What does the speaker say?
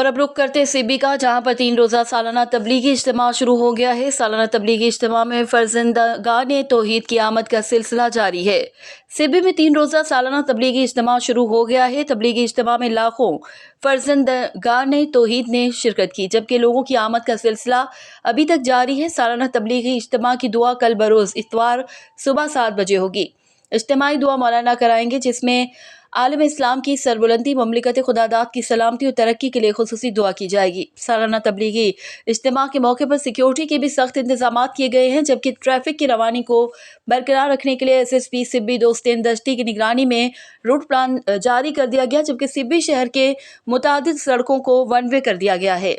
और अब रुख करते सिब्बी का, जहां पर 3 रोज़ा सालाना तबलीगी इज्तिमा शुरू हो गया है। सालाना तबलीगी इज्तिमा में फर्जंदगान तौहीद की आमद का सिलसिला जारी है। सिब्बी में 3 रोज़ा सालाना तबलीगी इज्तिमा शुरू हो गया है। तबलीगी इज्तिमा में लाखों फर्जंदगान तौहीद ने शिरकत की, जबकि लोगों की आमद का सिलसिला अभी तक जारी है। सालाना तबलीगी इज्तिमा की दुआ कल बरोज़ इतवार सुबह 7 बजे होगी। इज्तिमाई दुआ मौलाना कराएंगे, जिसमें आलम इस्लाम की सरबुलंदी, ममलिकत खुदादाद की सलामती और तरक्की के लिए खुसूसी दुआ की जाएगी। सालाना तबलीगी इज्तिमा के मौके पर सिक्योरिटी के भी सख्त इंतजाम किए गए हैं, जबकि ट्रैफिक की रवानी को बरकरार रखने के लिए SSP सिब्बी दोस्तेन दश्ती की निगरानी में रूट प्लान जारी कर दिया गया, जबकि सिब्बी शहर के मुतादिद सड़कों को वन वे कर दिया गया है।